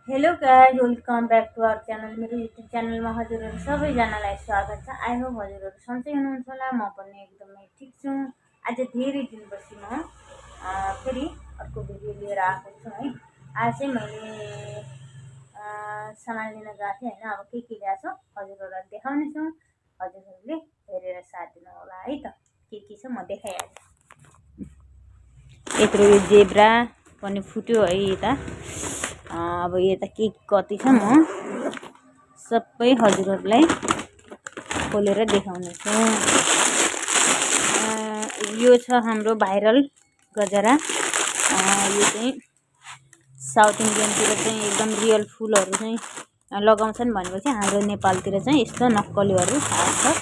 Hello guys, welcome back to our channel. मेरो YouTube च्यानलमा हजुरहरू सबैजनालाई स्वागत छ। आई होप हजुरहरू सन्चै हुनुहुन्छ होला। म पनि एकदमै ठिक छु। आज धेरै दिनपछि म फेरि अर्को भिडियो लिएर आएको छु है। आज चाहिँ मैले सामान लिन गएको थिएँ होइन। अब के ल्याएको छु हजुरहरूलाई देखाउने छु। हजुरहरूले हेरेर साथ दिनु होला है त। के छ म देखाइहाल्छु। यत्रो यो जेब्रा पनि फुट्यो है यता। अब यता के कति छ म सबै हजुरहरूलाई खोलेर देखाउने छु। यो छ हाम्रो भाइरल गजरा। यो चाहिँ साउथ इन्डियनतिर चाहिँ एकदम रियल फुलहरू चाहिँ लगाउँछन् भनेपछि हाम्रो नेपालतिर चाहिँ यस्तो नक्कलीहरू छ।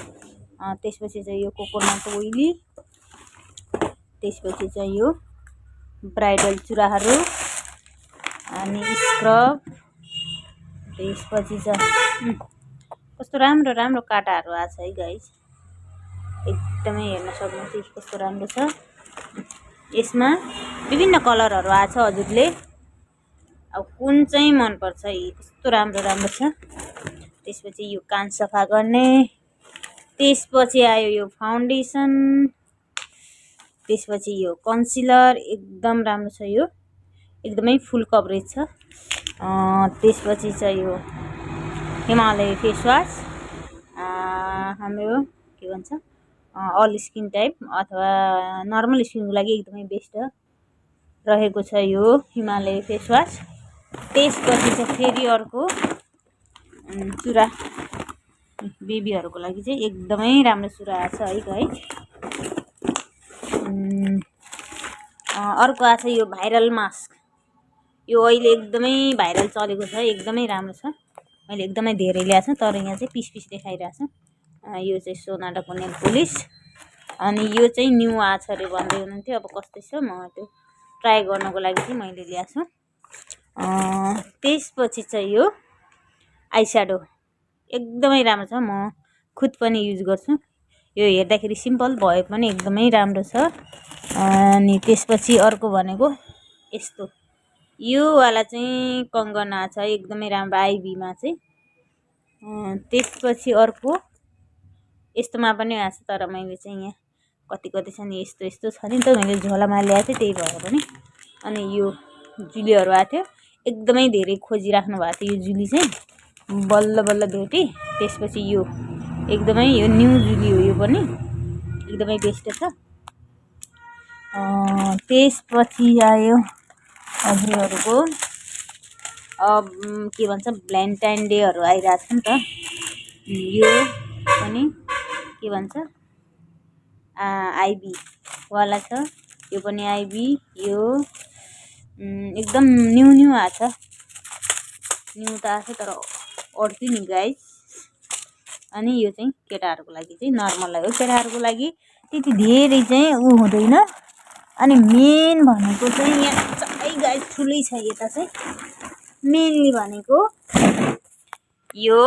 त्यसपछि चाहिँ यो कोकोनट ओइली, त्यसपछि चाहिँ यो ब्राइडल चुराहरू अनि स्क्रब, त्यसपछि चाहिँ कस्तो राम्रो राम्रो काँटाहरू आएको छ है गाइस। एकदमै हेर्न सक्नुहुन्छ कस्तो राम्रो छ। यसमा विभिन्न कलरहरू आएको छ। हजुरले अब कुन चाहिँ मनपर्छ कस्तो राम्रो राम्रो छ। त्यसपछि यो कान सफा गर्ने, त्यसपछि आयो यो फाउन्डेसन, त्यसपछि यो कन्सिलर एकदम राम्रो छ। यो एकदमै फुल कभरेज छ। त्यसपछि चाहिँ यो हिमालय फेस वास, हाम्रो के भन्छ अल स्किन टाइप अथवा नर्मल स्किनको लागि एकदमै बेस्ट रहेको छ यो हिमालय फेस वास। त्यसपछि चाहिँ फेरि अर्को चुरा बेबीहरूको लागि चाहिँ एकदमै राम्रो चुरा आएको छ है गाइस। अर्को आएको छ यो भाइरल मास्क। यो अहिले एकदमै भाइरल चलेको छ, एकदमै राम्रो छ। मैले एकदमै धेरै ल्याएको छु तर यहाँ चाहिँ पिस पिस देखाइरहेको छु। यो चाहिँ सोनादाको नेल पोलिस अनि यो चाहिँ न्यू आछ अरे भन्दै हुनुहुन्थ्यो। अब कस्तो छ म त्यो ट्राई गर्नको लागि चाहिँ मैले ल्याएको छु। त्यसपछि चाहिँ यो आई स्याडो एकदमै राम्रो छ। म खुद पनि युज गर्छु। यो हेर्दाखेरि सिम्पल भए पनि एकदमै राम्रो छ। अनि त्यसपछि अर्को भनेको यस्तो यो वाला चाहिँ कङ्गना छ, एकदमै राम्रो आइबीमा चाहिँ। त्यसपछि अर्को यस्तोमा पनि आएको छ तर मैले चाहिँ यहाँ कति छ नि यस्तो यस्तो छ नि त, मैले झोलामा ल्याएको थिएँ त्यही भएर पनि। अनि यो जुलीहरू आएको थियो, एकदमै धेरै खोजिराख्नु भएको थियो यो जुली चाहिँ, बल्ल बल्ल भेटेँ। त्यसपछि यो एकदमै यो न्यू जुली हो, यो पनि एकदमै बेस्ट छ। त्यसपछि आयो हजुरहरूको के भन्छ भ्यालेन्टाइन डेहरू आइरहेको छ नि त। यो पनि के भन्छ आइबी वाला छ। यो पनि आइबी, यो एकदम न्यू आएको छ। न्यू त आएको छ तर अड्क्यो नि गाइस। अनि यो चाहिँ केटाहरूको लागि चाहिँ नर्मल हो। केटाहरूको लागि त्यति धेरै चाहिँ हुँदैन। अनि मेन भनेको चाहिँ यहाँ चाहिँ गाइस ठुलै छ। यता चाहिँ मेनली भनेको यो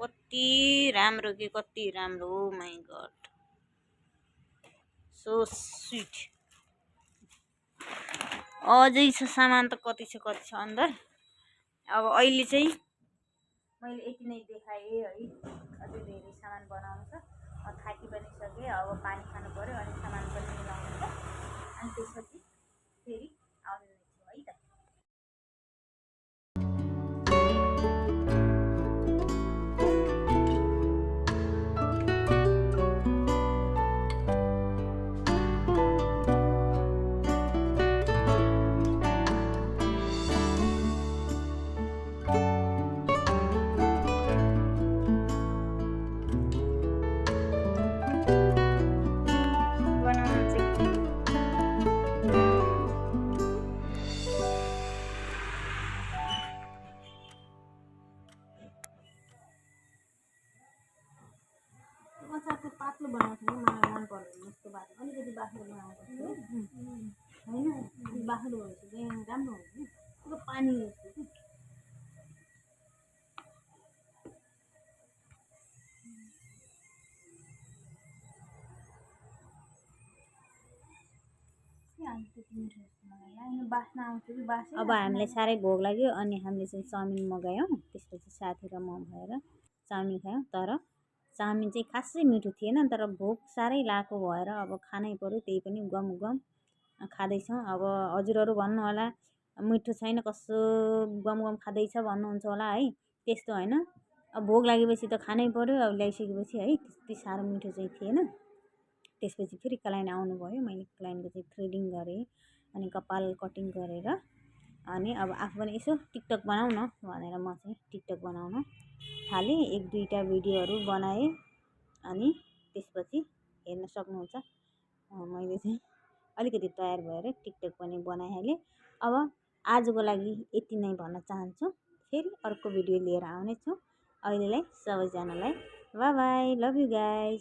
कति राम्रो के कति राम्रो, ओ माई गड सो स्विट। अझै छ सामान त कति छ अन्डर। अब अहिले चाहिँ मैले यति नै देखाएँ है। अझै धेरै सामान बनाउनु छ। थाकी पनि सकेँ। अब पानी खानु पऱ्यो अनि सामान पनि मिलाउनु छ। अनि त्यसपछि फेरि आउने छु है त। अलिकति बाख्रो बनाएको होइन बाख्रो भएपछि चाहिँ राम्रो हुन्छ नि पुरो पानी जस्तो कि अब हामीलाई साह्रै भोक लाग्यो अनि हामीले चाहिँ चाउमिन मगायौँ। त्यसपछि साथी र म भएर चाउमिन खायौँ। तर चाउमिन चाहिँ खासै मिठो थिएन, तर भोक साह्रै लागेको भएर अब खानै पर्यो। त्यही पनि गम गम खाँदैछौँ। अब हजुरहरू भन्नु होला मिठो छैन कस्तो गम गम खाँदैछ भन्नुहुन्छ होला है, त्यस्तो होइन। अब भोक लागेपछि त खानै पर्यो। अब ल्याइसकेपछि है त्यति साह्रो मिठो चाहिँ थिएन। त्यसपछि फेरि क्लाइन्ट आउनुभयो। मैले क्लाइन्टको चाहिँ थ्रेडिङ गरेँ अनि कपाल कटिङ गरेर अनि अब आफू पनि यसो टिकटक बनाऊ न भनेर म चाहिँ टिकटक बनाउन थालेँ। 1-2टा भिडियोहरू बनाएँ अनि त्यसपछि हेर्न सक्नुहुन्छ मैले चाहिँ अलिकति तयार भएर टिकटक पनि बनाइहालेँ। अब आजको लागि यति नै भन्न चाहन्छु। फेरि अर्को भिडियो लिएर आउनेछु। अहिलेलाई सबैजनालाई by by, love you guys.